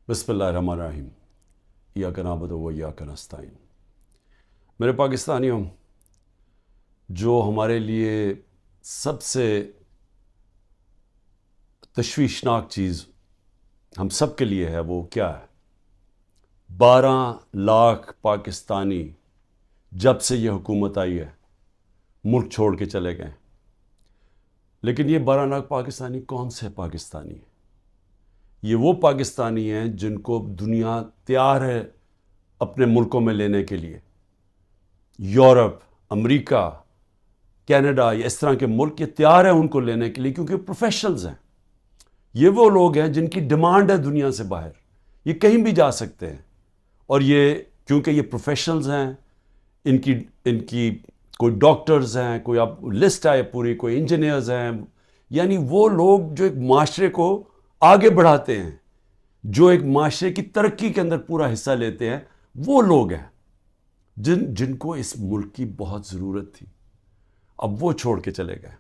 بسم اللہ الرحمن الرحیم ایاک نعبد و ایاک نستعین۔ میرے پاکستانیوں، جو ہمارے لیے سب سے تشویشناک چیز ہم سب کے لیے ہے وہ کیا ہے؟ 12 لاکھ پاکستانی جب سے یہ حکومت آئی ہے ملک چھوڑ کے چلے گئے۔ لیکن یہ 12 لاکھ پاکستانی کون سے پاکستانی ہیں؟ یہ وہ پاکستانی ہیں جن کو دنیا تیار ہے اپنے ملکوں میں لینے کے لیے۔ یورپ، امریکہ، کینیڈا، یہ اس طرح کے ملک یہ تیار ہیں ان کو لینے کے لیے، کیونکہ پروفیشنلز ہیں۔ یہ وہ لوگ ہیں جن کی ڈیمانڈ ہے دنیا سے باہر، یہ کہیں بھی جا سکتے ہیں۔ اور یہ کیونکہ یہ پروفیشنلز ہیں، ان کی کوئی ڈاکٹرز ہیں، کوئی اب لسٹ ہے پوری، کوئی انجینئرز ہیں، یعنی وہ لوگ جو ایک معاشرے کو آگے بڑھاتے ہیں، جو ایک معاشرے کی ترقی کے اندر پورا حصہ لیتے ہیں، وہ لوگ ہیں جن کو اس ملک کی بہت ضرورت تھی۔ اب وہ چھوڑ کے چلے گئے۔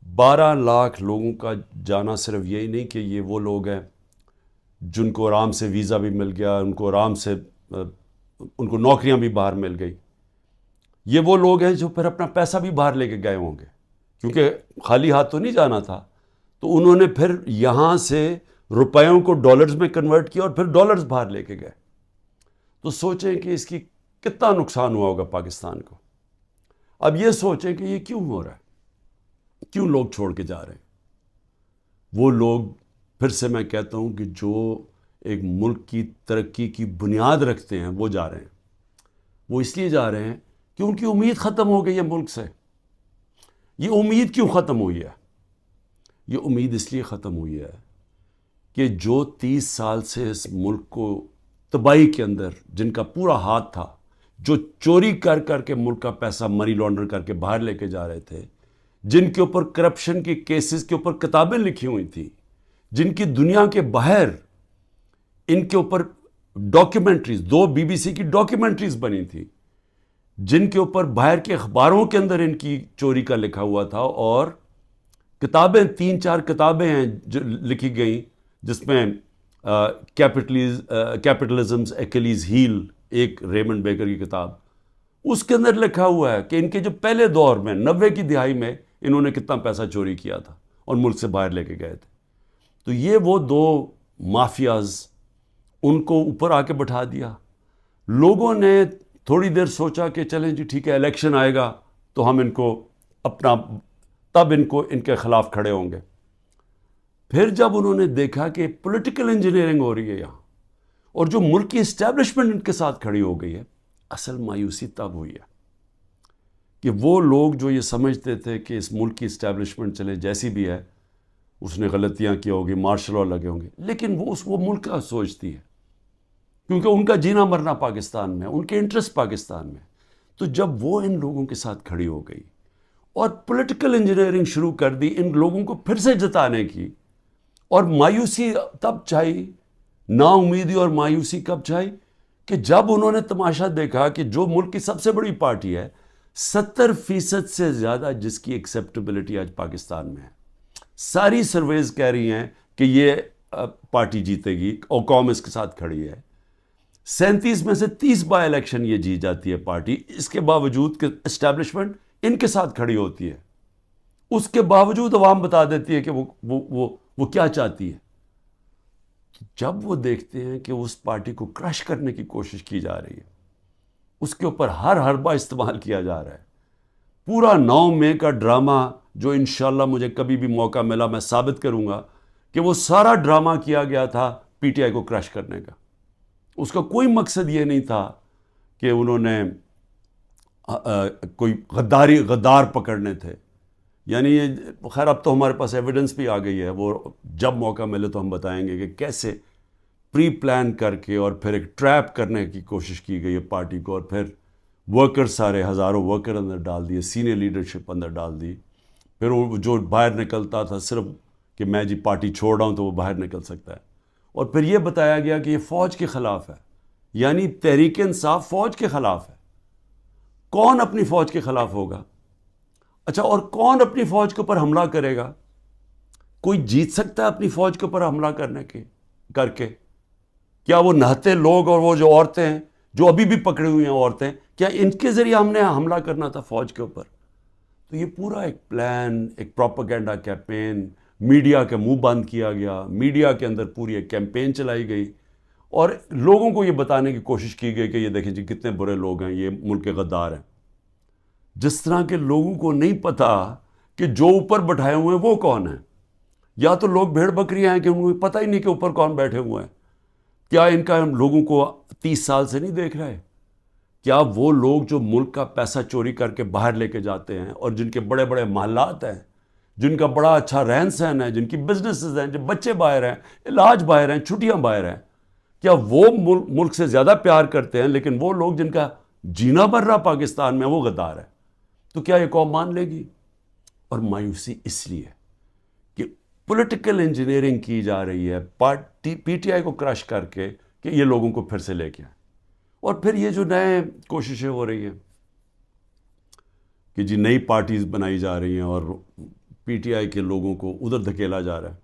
12 لاکھ لوگوں کا جانا صرف یہی نہیں کہ یہ وہ لوگ ہیں جن کو آرام سے ویزا بھی مل گیا، ان کو آرام سے ان کو نوکریاں بھی باہر مل گئی۔ یہ وہ لوگ ہیں جو پھر اپنا پیسہ بھی باہر لے کے گئے ہوں گے، کیونکہ خالی ہاتھ تو نہیں جانا تھا، تو انہوں نے پھر یہاں سے روپیوں کو ڈالرز میں کنورٹ کیا اور پھر ڈالرز باہر لے کے گئے۔ تو سوچیں کہ اس کی کتنا نقصان ہوا ہوگا پاکستان کو۔ اب یہ سوچیں کہ یہ کیوں ہو رہا ہے، کیوں لوگ چھوڑ کے جا رہے ہیں۔ وہ لوگ، پھر سے میں کہتا ہوں کہ جو ایک ملک کی ترقی کی بنیاد رکھتے ہیں وہ جا رہے ہیں۔ وہ اس لیے جا رہے ہیں کہ ان کی امید ختم ہو گئی ہے ملک سے۔ یہ امید کیوں ختم ہوئی ہے؟ یہ امید اس لیے ختم ہوئی ہے کہ جو 30 سال سے اس ملک کو تباہی کے اندر جن کا پورا ہاتھ تھا، جو چوری کر کر کے ملک کا پیسہ منی لانڈر کر کے باہر لے کے جا رہے تھے، جن کے اوپر کرپشن کے کیسز کے اوپر کتابیں لکھی ہوئی تھیں، جن کی دنیا کے باہر ان کے اوپر ڈاکیومنٹریز، 2 BBC کی ڈاکیومنٹریز بنی تھی، جن کے اوپر باہر کے اخباروں کے اندر ان کی چوری کا لکھا ہوا تھا، اور کتابیں 3-4 کتابیں ہیں جو لکھی گئیں، جس میں کیپٹلزمز ایکلیز ہیل، ایک ریمنڈ بیکر کی کتاب، اس کے اندر لکھا ہوا ہے کہ ان کے جو پہلے دور میں 90 کی دہائی میں انہوں نے کتنا پیسہ چوری کیا تھا اور ملک سے باہر لے کے گئے تھے۔ تو یہ وہ 2 مافیاز، ان کو اوپر آ کے بٹھا دیا۔ لوگوں نے تھوڑی دیر سوچا کہ چلیں جی ٹھیک ہے، الیکشن آئے گا تو ہم ان کو تب ان کے خلاف کھڑے ہوں گے۔ پھر جب انہوں نے دیکھا کہ پولیٹیکل انجینئرنگ ہو رہی ہے یہاں، اور جو ملک کی اسٹیبلشمنٹ ان کے ساتھ کھڑی ہو گئی ہے، اصل مایوسی تب ہوئی ہے کہ وہ لوگ جو یہ سمجھتے تھے کہ اس ملک کی اسٹیبلشمنٹ چلے جیسی بھی ہے، اس نے غلطیاں کی ہوگی، مارشل لا لگے ہوں گے، لیکن وہ ملک کا سوچتی ہے، کیونکہ ان کا جینا مرنا پاکستان میں، ان کے انٹرسٹ پاکستان میں۔ تو جب وہ ان لوگوں کے ساتھ کھڑی ہو گئی اور پولیٹیکل انجینئرنگ شروع کر دی ان لوگوں کو پھر سے جتانے کی، اور مایوسی تب چھائی، نا امیدی اور مایوسی کب چھائی کہ جب انہوں نے تماشا دیکھا کہ جو ملک کی سب سے بڑی پارٹی ہے، 70% سے زیادہ جس کی ایکسیپٹیبلٹی آج پاکستان میں ہے، ساری سرویز کہہ رہی ہیں کہ یہ پارٹی جیتے گی اور قوم اس کے ساتھ کھڑی ہے، 37 میں سے 30 بائی الیکشن یہ جیت جاتی ہے پارٹی، اس کے باوجود کہ اسٹیبلشمنٹ ان کے ساتھ کھڑی ہوتی ہے، اس کے باوجود عوام بتا دیتی ہے کہ وہ کیا چاہتی ہے۔ جب وہ دیکھتے ہیں کہ اس پارٹی کو کرش کرنے کی کوشش کی جا رہی ہے، اس کے اوپر ہر حربہ استعمال کیا جا رہا ہے، پورا 9 مئی کا ڈرامہ جو انشاءاللہ مجھے کبھی بھی موقع ملا میں ثابت کروں گا کہ وہ سارا ڈرامہ کیا گیا تھا PTI کو کرش کرنے کا۔ اس کا کوئی مقصد یہ نہیں تھا کہ انہوں نے کوئی غدار پکڑنے تھے، یعنی یہ خیر اب تو ہمارے پاس ایویڈنس بھی آ گئی ہے، وہ جب موقع ملے تو ہم بتائیں گے کہ کیسے پری پلان کر کے اور پھر ایک ٹریپ کرنے کی کوشش کی گئی ہے پارٹی کو، اور پھر ورکر سارے ہزاروں ورکر اندر ڈال دیے، سینئر لیڈرشپ اندر ڈال دی، پھر وہ جو باہر نکلتا تھا صرف کہ میں جی پارٹی چھوڑ رہا ہوں تو وہ باہر نکل سکتا ہے، اور پھر یہ بتایا گیا کہ یہ فوج کے خلاف ہے، یعنی تحریک انصاف فوج کے خلاف ہے۔ کون اپنی فوج کے خلاف ہوگا؟ اچھا، اور کون اپنی فوج کے اوپر حملہ کرے گا؟ کوئی جیت سکتا ہے اپنی فوج کے اوپر حملہ کر کے؟ کیا وہ نہتے لوگ اور وہ جو عورتیں ہیں جو ابھی بھی پکڑی ہوئی ہیں عورتیں، کیا ان کے ذریعے ہم نے حملہ کرنا تھا فوج کے اوپر؟ تو یہ پورا ایک پلان، ایک پروپیگنڈا کیمپین، میڈیا کے منہ بند کیا گیا، میڈیا کے اندر پوری ایک کیمپین چلائی گئی اور لوگوں کو یہ بتانے کی کوشش کی گئی کہ یہ دیکھیں جی کتنے برے لوگ ہیں، یہ ملک کے غدار ہیں. جس طرح کے لوگوں کو نہیں پتا کہ جو اوپر بٹھائے ہوئے ہیں وہ کون ہیں. یا تو لوگ بھیڑ بکریاں ہیں کہ ان کو پتہ ہی نہیں کہ اوپر کون بیٹھے ہوئے ہیں. کیا ان کا لوگوں کو 30 سال سے نہیں دیکھ رہے؟ کیا وہ لوگ جو ملک کا پیسہ چوری کر کے باہر لے کے جاتے ہیں اور جن کے بڑے بڑے محلات ہیں، جن کا بڑا اچھا رہن سہن ہے، جن کی بزنسز ہیں، جن بچے باہر ہیں، علاج باہر ہیں، چھٹیاں باہر ہیں، کیا وہ ملک سے زیادہ پیار کرتے ہیں؟ لیکن وہ لوگ جن کا جینا بھر رہا پاکستان میں وہ غدار ہے. تو کیا یہ قوم مان لے گی؟ اور مایوسی اس لیے کہ پولیٹیکل انجینئرنگ کی جا رہی ہے پی ٹی آئی کو کرش کر کے کہ یہ لوگوں کو پھر سے لے کے آئیں. اور پھر یہ جو نئے کوششیں ہو رہی ہیں کہ جی نئی پارٹیز بنائی جا رہی ہیں اور پی ٹی آئی کے لوگوں کو ادھر دھکیلا جا رہا ہے،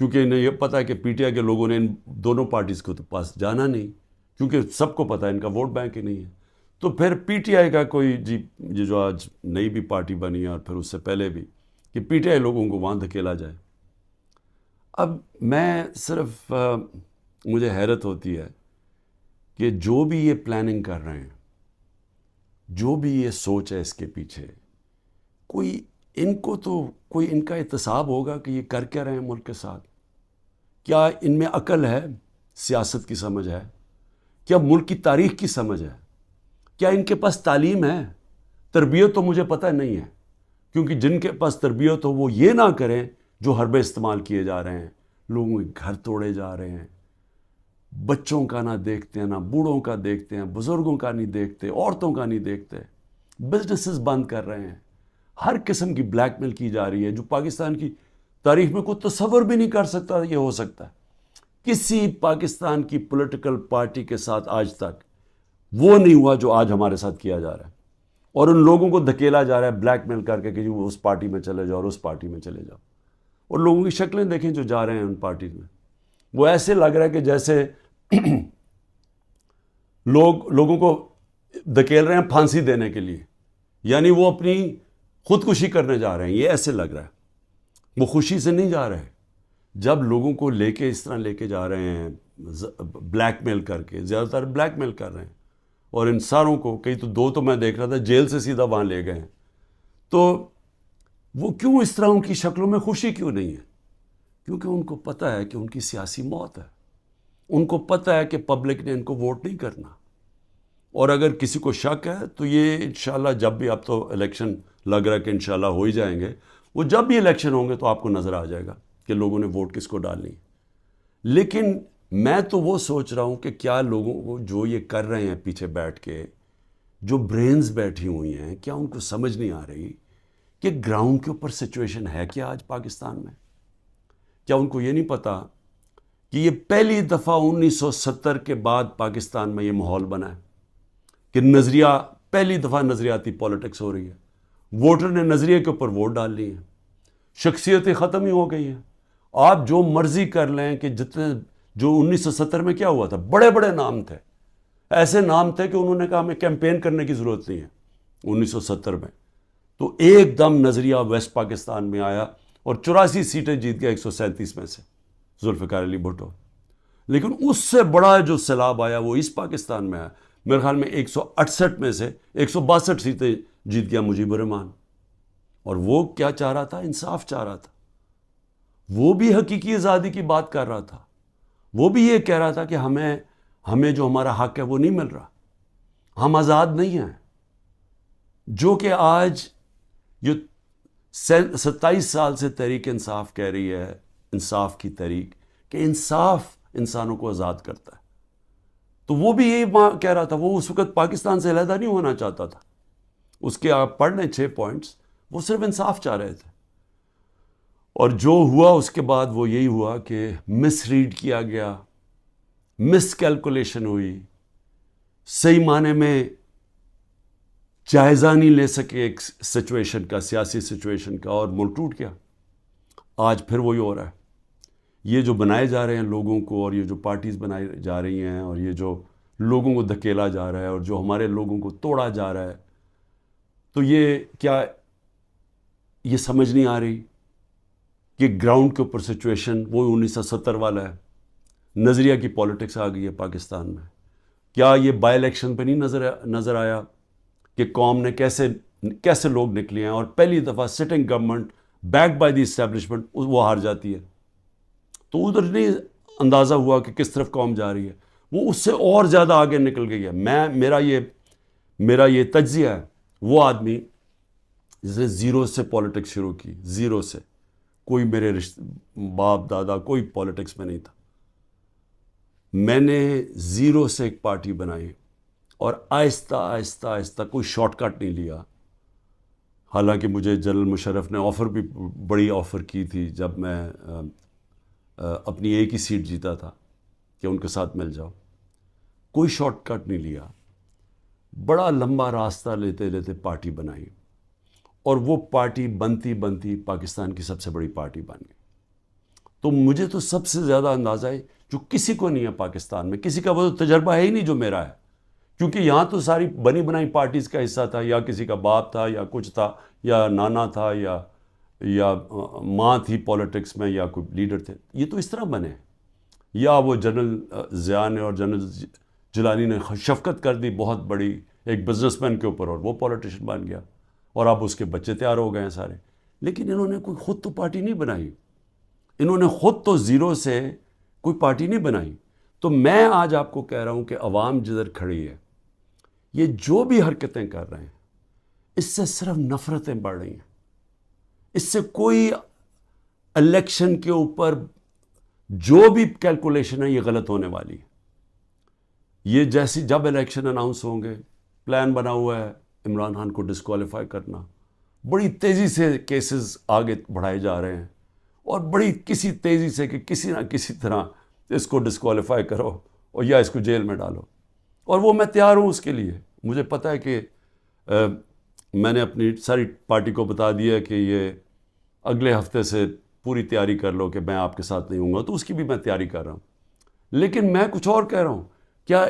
کیونکہ انہیں یہ پتہ ہے کہ پی ٹی آئی کے لوگوں نے ان دونوں پارٹیز کو تو پاس جانا نہیں، کیونکہ سب کو پتہ ہے ان کا ووٹ بینک ہی نہیں ہے. تو پھر پی ٹی آئی کا کوئی جی یہ جو آج نئی بھی پارٹی بنی ہے اور پھر اس سے پہلے بھی کہ پی ٹی آئی لوگوں کو وہاں دھکیلا جائے. اب میں صرف مجھے حیرت ہوتی ہے کہ جو بھی یہ پلاننگ کر رہے ہیں، جو بھی یہ سوچ ہے اس کے پیچھے، کوئی ان کو تو کوئی ان کا احتساب ہوگا کہ یہ کر کیا رہے ہیں ملک کے ساتھ؟ کیا ان میں عقل ہے، سیاست کی سمجھ ہے، کیا ملک کی تاریخ کی سمجھ ہے، کیا ان کے پاس تعلیم ہے؟ تربیت تو مجھے پتہ نہیں ہے، کیونکہ جن کے پاس تربیت ہو وہ یہ نہ کریں جو حربے استعمال کیے جا رہے ہیں. لوگوں کے گھر توڑے جا رہے ہیں، بچوں کا نہ دیکھتے ہیں، نہ بوڑھوں کا دیکھتے ہیں، بزرگوں کا نہیں دیکھتے، عورتوں کا نہیں دیکھتے، بزنسز بند کر رہے ہیں، ہر قسم کی بلیک میل کی جا رہی ہے جو پاکستان کی تاریخ میں کوئی تصور بھی نہیں کر سکتا یہ ہو سکتا ہے. کسی پاکستان کی پولیٹیکل پارٹی کے ساتھ آج تک وہ نہیں ہوا جو آج ہمارے ساتھ کیا جا رہا ہے. اور ان لوگوں کو دھکیلا جا رہا ہے بلیک میل کر کے کہ وہ اس پارٹی میں چلے جاؤ اور اس پارٹی میں چلے جاؤ. اور لوگوں کی شکلیں دیکھیں جو جا رہے ہیں ان پارٹیز میں، وہ ایسے لگ رہا ہے کہ جیسے لوگوں کو دھکیل رہے ہیں پھانسی دینے کے لیے، یعنی وہ اپنی خودکشی کرنے جا رہے ہیں. یہ ایسے لگ رہا ہے، وہ خوشی سے نہیں جا رہے. جب لوگوں کو لے کے اس طرح لے کے جا رہے ہیں بلیک میل کر کے، زیادہ تر بلیک میل کر رہے ہیں، اور ان ساروں کو کئی تو دو تو میں دیکھ رہا تھا جیل سے سیدھا وہاں لے گئے ہیں. تو وہ کیوں اس طرح ان کی شکلوں میں خوشی کیوں نہیں ہے؟ کیونکہ ان کو پتہ ہے کہ ان کی سیاسی موت ہے. ان کو پتہ ہے کہ پبلک نے ان کو ووٹ نہیں کرنا. اور اگر کسی کو شک ہے تو یہ انشاءاللہ جب بھی، اب تو الیکشن لگ رہا ہے کہ انشاءاللہ ہو ہی جائیں گے، وہ جب بھی الیکشن ہوں گے تو آپ کو نظر آ جائے گا کہ لوگوں نے ووٹ کس کو ڈالنی ہے. لیکن میں تو وہ سوچ رہا ہوں کہ کیا لوگوں کو جو یہ کر رہے ہیں پیچھے بیٹھ کے، جو برینز بیٹھی ہوئی ہیں، کیا ان کو سمجھ نہیں آ رہی کہ گراؤنڈ کے اوپر سچویشن ہے کیا آج پاکستان میں؟ کیا ان کو یہ نہیں پتا کہ یہ پہلی دفعہ 1970 کے بعد پاکستان میں یہ ماحول بنا ہے کہ نظریہ، پہلی دفعہ نظریاتی پولیٹکس ہو رہی ہے. ووٹر نے نظریے کے اوپر ووٹ ڈال لی ہیں، شخصیتیں ختم ہی ہو گئی ہیں. آپ جو مرضی کر لیں کہ جتنے جو 1970 میں کیا ہوا تھا، بڑے بڑے نام تھے، ایسے نام تھے کہ انہوں نے کہا ہمیں کیمپین کرنے کی ضرورت نہیں ہے 1970 میں. تو ایک دم نظریہ ویسٹ پاکستان میں آیا اور 84 سیٹیں جیت گیا 137 میں سے ذوالفقار علی بھٹو. لیکن اس سے بڑا جو سیلاب آیا وہ اس پاکستان میں آیا. میرے خیال میں 168 میں سے 162 سیٹیں جیت گیا مجیب الرحمان. اور وہ کیا چاہ رہا تھا؟ انصاف چاہ رہا تھا. وہ بھی حقیقی آزادی کی بات کر رہا تھا. وہ بھی یہ کہہ رہا تھا کہ ہمیں جو ہمارا حق ہے وہ نہیں مل رہا، ہم آزاد نہیں ہیں. جو کہ آج یہ 27 سال سے تحریک انصاف کہہ رہی ہے، انصاف کی تحریک، کہ انصاف انسانوں کو آزاد کرتا ہے. تو وہ بھی یہی کہہ رہا تھا. وہ اس وقت پاکستان سے علیحدہ نہیں ہونا چاہتا تھا. اس کے آپ پڑھ لیں 6 پوائنٹس، وہ صرف انصاف چاہ رہے تھے. اور جو ہوا اس کے بعد وہ یہی ہوا کہ مس ریڈ کیا گیا، مس کیلکولیشن ہوئی، صحیح معنی میں جائزہ نہیں لے سکے ایک سچویشن کا، سیاسی سچویشن کا، اور ملک ٹوٹ گیا. آج پھر وہی ہو رہا ہے. یہ جو بنائے جا رہے ہیں لوگوں کو، اور یہ جو پارٹیز بنائی جا رہی ہیں، اور یہ جو لوگوں کو دھکیلا جا رہا ہے، اور جو ہمارے لوگوں کو توڑا جا رہا ہے، تو یہ کیا یہ سمجھ نہیں آ رہی کہ گراؤنڈ کے اوپر سچویشن وہ 1970 والا ہے؟ نظریہ کی پولیٹکس آ گئی ہے پاکستان میں. کیا یہ بائی الیکشن پہ نہیں نظر آیا کہ قوم نے کیسے لوگ نکلے ہیں، اور پہلی دفعہ sitting government back by the establishment وہ ہار جاتی ہے؟ تو ادھر نہیں اندازہ ہوا کہ کس طرف قوم جا رہی ہے، وہ اس سے اور زیادہ آگے نکل گئی ہے. میرا یہ تجزیہ ہے. وہ آدمی جس نے زیرو سے پولیٹکس شروع کی، زیرو سے، کوئی میرے باپ دادا کوئی پولیٹکس میں نہیں تھا. میں نے زیرو سے ایک پارٹی بنائی، اور آہستہ آہستہ آہستہ کوئی شارٹ کٹ نہیں لیا. حالانکہ مجھے جنرل مشرف نے آفر بھی بڑی آفر کی تھی جب میں اپنی ایک ہی سیٹ جیتا تھا کہ ان کے ساتھ مل جاؤ. کوئی شارٹ کٹ نہیں لیا، بڑا لمبا راستہ لیتے لیتے پارٹی بنائی، اور وہ پارٹی بنتی بنتی پاکستان کی سب سے بڑی پارٹی بن گئی. تو مجھے تو سب سے زیادہ اندازہ ہے جو کسی کو نہیں ہے پاکستان میں، کسی کا وہ تجربہ ہے ہی نہیں جو میرا ہے. کیونکہ یہاں تو ساری بنی بنائی پارٹیز کا حصہ تھا، یا کسی کا باپ تھا، یا کچھ تھا، یا نانا تھا، یا ماں تھی پولیٹکس میں، یا کوئی لیڈر تھے. یہ تو اس طرح بنے. یا وہ جنرل ضیاء نے اور جنرل جیلانی نے شفقت کر دی بہت بڑی ایک بزنس مین کے اوپر، اور وہ پولیٹیشین بن گیا، اور اب اس کے بچے تیار ہو گئے ہیں سارے. لیکن انہوں نے کوئی خود تو پارٹی نہیں بنائی، انہوں نے خود تو زیرو سے کوئی پارٹی نہیں بنائی. تو میں آج آپ کو کہہ رہا ہوں کہ عوام جدھر کھڑی ہے، یہ جو بھی حرکتیں کر رہے ہیں، اس سے صرف نفرتیں بڑھ رہی ہیں. اس سے کوئی الیکشن کے اوپر جو بھی کیلکولیشن ہے یہ غلط ہونے والی ہے. یہ جیسی جب الیکشن اناؤنس ہوں گے، پلان بنا ہوا ہے عمران خان کو ڈسکوالیفائی کرنا. بڑی تیزی سے کیسز آگے بڑھائے جا رہے ہیں، اور بڑی کسی تیزی سے کہ کسی نہ کسی طرح اس کو ڈسکوالیفائی کرو اور یا اس کو جیل میں ڈالو. اور وہ میں تیار ہوں اس کے لیے. مجھے پتہ ہے کہ میں نے اپنی ساری پارٹی کو بتا دیا کہ یہ اگلے ہفتے سے پوری تیاری کر لو کہ میں آپ کے ساتھ نہیں ہوں گا، تو اس کی بھی میں تیاری کر رہا ہوں. لیکن میں کچھ اور کہہ رہا ہوں. کیا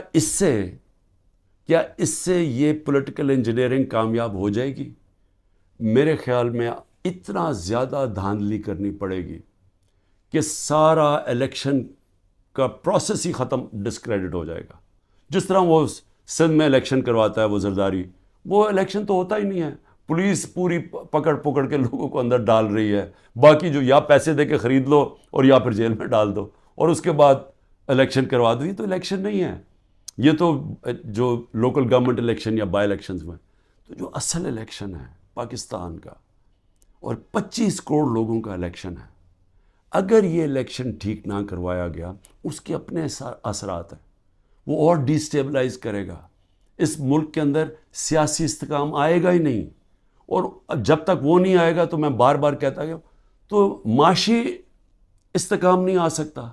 اس سے یہ پولیٹیکل انجینئرنگ کامیاب ہو جائے گی؟ میرے خیال میں اتنا زیادہ دھاندلی کرنی پڑے گی کہ سارا الیکشن کا پروسیس ہی ختم، ڈسکریڈٹ ہو جائے گا. جس طرح وہ سندھ میں الیکشن کرواتا ہے وہ زرداری، وہ الیکشن تو ہوتا ہی نہیں ہے. پولیس پوری پکڑ کے لوگوں کو اندر ڈال رہی ہے، باقی جو یا پیسے دے کے خرید لو اور یا پھر جیل میں ڈال دو، اور اس کے بعد الیکشن کروا دو. یہ تو الیکشن نہیں ہے. یہ تو جو لوکل گورنمنٹ الیکشن یا بائی الیکشنز میں، تو جو اصل الیکشن ہے پاکستان کا، اور 25 کروڑ لوگوں کا الیکشن ہے، اگر یہ الیکشن ٹھیک نہ کروایا گیا، اس کے اپنے اثرات ہیں. وہ اور ڈی اسٹیبلائز کرے گا. اس ملک کے اندر سیاسی استحکام آئے گا ہی نہیں، اور جب تک وہ نہیں آئے گا تو میں بار بار کہتا ہوں تو معاشی استحکام نہیں آ سکتا.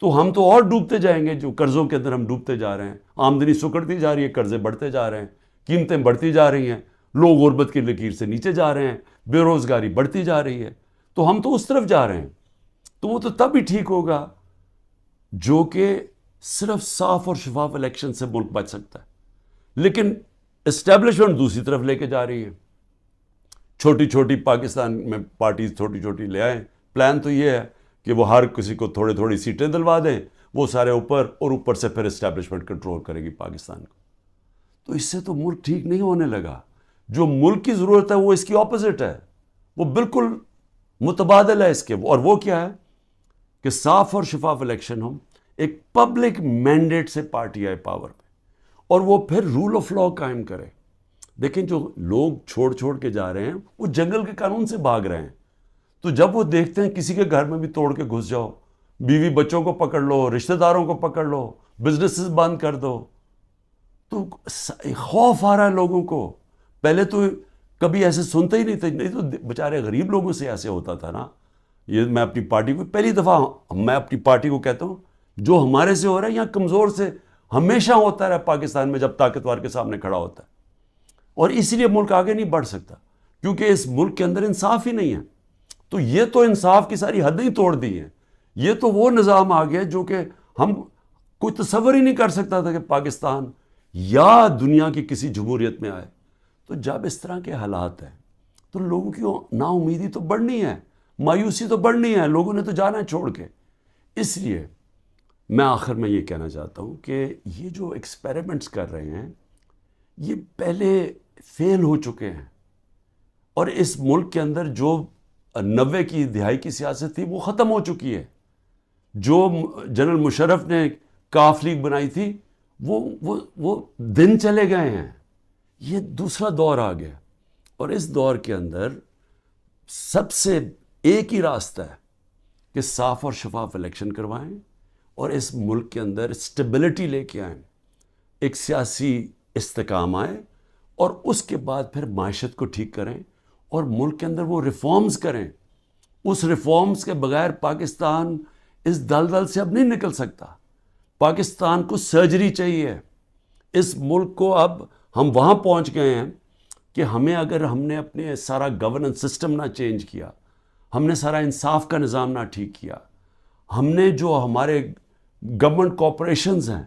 تو ہم تو اور ڈوبتے جائیں گے، جو قرضوں کے اندر ہم ڈوبتے جا رہے ہیں. آمدنی سکڑتی جا رہی ہے، قرضے بڑھتے جا رہے ہیں، قیمتیں بڑھتی جا رہی ہیں، لوگ غربت کی لکیر سے نیچے جا رہے ہیں، بے روزگاری بڑھتی جا رہی ہے. تو ہم تو اس طرف جا رہے ہیں. تو وہ تو تب ہی ٹھیک ہوگا جو کہ صرف صاف اور شفاف الیکشن سے ملک بچ سکتا ہے. لیکن اسٹیبلشمنٹ دوسری طرف لے کے جا رہی ہے. چھوٹی چھوٹی پاکستان میں پارٹیز چھوٹی چھوٹی لے آئیں. پلان تو یہ ہے کہ وہ ہر کسی کو تھوڑی سیٹیں دلوا دیں، وہ سارے اوپر، اور اوپر سے پھر اسٹیبلشمنٹ کنٹرول کرے گی پاکستان کو. تو اس سے تو ملک ٹھیک نہیں ہونے لگا. جو ملک کی ضرورت ہے وہ اس کی اپوزٹ ہے، وہ بالکل متبادل ہے اس کے. اور وہ کیا ہے کہ صاف اور شفاف الیکشن ہو، ایک پبلک مینڈیٹ سے پارٹی آئے پاور پہ، اور وہ پھر رول آف لا قائم کرے. دیکھیں جو لوگ چھوڑ کے جا رہے ہیں وہ جنگل کے قانون سے بھاگ رہے ہیں. تو جب وہ دیکھتے ہیں کسی کے گھر میں بھی توڑ کے گھس جاؤ، بیوی بچوں کو پکڑ لو، رشتہ داروں کو پکڑ لو، بزنسز بند کر دو، تو خوف آ رہا ہے لوگوں کو. پہلے تو کبھی ایسے سنتے ہی نہیں تھے. نہیں تو بیچارے غریب لوگوں سے ایسے ہوتا تھا نا. یہ میں اپنی پارٹی کو پہلی دفعہ میں اپنی پارٹی کو کہتا ہوں، جو ہمارے سے ہو رہا ہے یہاں کمزور سے ہمیشہ ہوتا رہا پاکستان میں، جب طاقتور کے سامنے کھڑا ہوتا ہے. اور اسی لیے ملک آگے نہیں بڑھ سکتا، کیونکہ اس ملک کے اندر انصاف ہی نہیں ہے. تو یہ تو انصاف کی ساری حدیں ہی توڑ دی ہیں. یہ تو وہ نظام آ گیا جو کہ ہم کوئی تصور ہی نہیں کر سکتا تھا کہ پاکستان یا دنیا کی کسی جمہوریت میں آئے. تو جب اس طرح کے حالات ہیں تو لوگوں کی نا امیدی تو بڑھنی ہے, مایوسی تو بڑھنی ہے, لوگوں نے تو جانا ہے چھوڑ کے. اس لیے میں آخر میں یہ کہنا چاہتا ہوں کہ یہ جو ایکسپیریمنٹس کر رہے ہیں یہ پہلے فیل ہو چکے ہیں, اور اس ملک کے اندر جو 90 کی دہائی کی سیاست تھی وہ ختم ہو چکی ہے. جو جنرل مشرف نے کاف لیگ بنائی تھی وہ دن چلے گئے ہیں. یہ دوسرا دور آ گیا, اور اس دور کے اندر سب سے ایک ہی راستہ ہے کہ صاف اور شفاف الیکشن کروائیں اور اس ملک کے اندر اسٹیبلٹی لے کے آئیں, ایک سیاسی استحکام آئے, اور اس کے بعد پھر معیشت کو ٹھیک کریں اور ملک کے اندر وہ ریفارمز کریں. اس ریفارمز کے بغیر پاکستان اس دلدل سے اب نہیں نکل سکتا. پاکستان کو سرجری چاہیے. اس ملک کو اب ہم وہاں پہنچ گئے ہیں کہ اگر ہم نے اپنے سارا گورننس سسٹم نہ چینج کیا, ہم نے سارا انصاف کا نظام نہ ٹھیک کیا, ہم نے جو ہمارے گورنمنٹ کارپوریشنز ہیں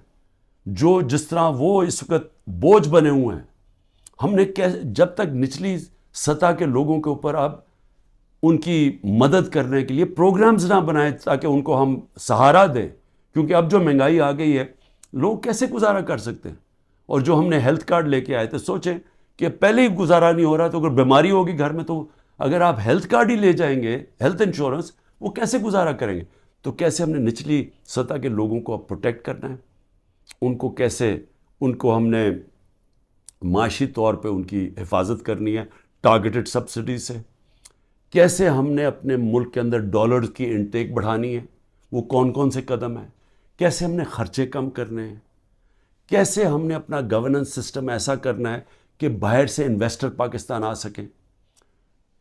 جو جس طرح وہ اس وقت بوجھ بنے ہوئے ہیں, ہم نے جب تک نچلی سطح کے لوگوں کے اوپر اب ان کی مدد کرنے کے لیے پروگرامز نہ بنائے تاکہ ان کو ہم سہارا دیں, کیونکہ اب جو مہنگائی آ گئی ہے لوگ کیسے گزارا کر سکتے ہیں. اور جو ہم نے ہیلتھ کارڈ لے کے آئے تھے, سوچیں کہ پہلے ہی گزارا نہیں ہو رہا تو اگر بیماری ہوگی گھر میں تو اگر آپ ہیلتھ کارڈ ہی لے جائیں گے, ہیلتھ انشورنس, وہ کیسے گزارا کریں گے. تو کیسے ہم نے نچلی سطح کے لوگوں کو اب پروٹیکٹ کرنا ہے, ان کو ہم نے معاشی طور پہ ان کی حفاظت کرنی ہے ٹارگیٹڈ سبسڈی سے. کیسے ہم نے اپنے ملک کے اندر ڈالرز کی انٹیک بڑھانی ہے, وہ کون سے قدم ہیں. کیسے ہم نے خرچے کم کرنے ہیں. کیسے ہم نے اپنا گورننس سسٹم ایسا کرنا ہے کہ باہر سے انویسٹر پاکستان آ سکیں.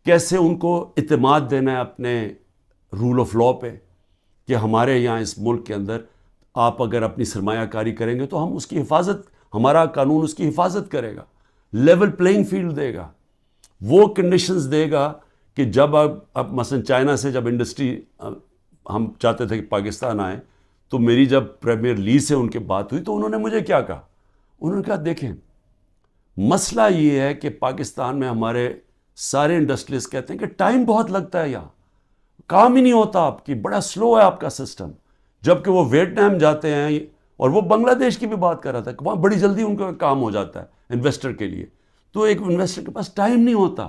کیسے ان کو اعتماد دینا ہے اپنے رول آف لا پہ کہ ہمارے یہاں اس ملک کے اندر آپ اگر اپنی سرمایہ کاری کریں گے تو ہم اس کی حفاظت, ہمارا قانون اس کی حفاظت کرے گا, لیول پلینگ فیلڈ دے گا, وہ کنڈیشنز دے گا کہ جب اب مثلا چائنا سے جب انڈسٹری ہم چاہتے تھے کہ پاکستان آئے تو میری جب پریمیئر لی سے ان کے بات ہوئی تو انہوں نے مجھے کیا کہا, انہوں نے کہا دیکھیں مسئلہ یہ ہے کہ پاکستان میں ہمارے سارے انڈسٹریز کہتے ہیں کہ ٹائم بہت لگتا ہے, یہاں کام ہی نہیں ہوتا آپ کی, بڑا سلو ہے آپ کا سسٹم. جبکہ وہ ویتنام جاتے ہیں, اور وہ بنگلہ دیش کی بھی بات کر رہا تھا کہ وہاں بڑی جلدی ان کا کام ہو جاتا ہے انویسٹر کے لیے. تو ایک انویسٹر کے پاس ٹائم نہیں ہوتا.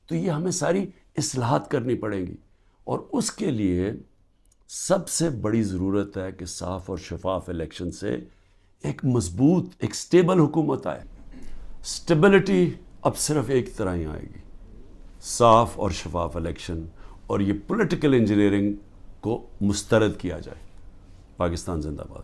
تو یہ ہمیں ساری اصلاحات کرنی پڑیں گی, اور اس کے لیے سب سے بڑی ضرورت ہے کہ صاف اور شفاف الیکشن سے ایک مضبوط, ایک سٹیبل حکومت آئے. سٹیبلٹی اب صرف ایک طرح ہی آئے گی, صاف اور شفاف الیکشن, اور یہ پولیٹیکل انجینئرنگ کو مسترد کیا جائے. پاکستان زندہ باد.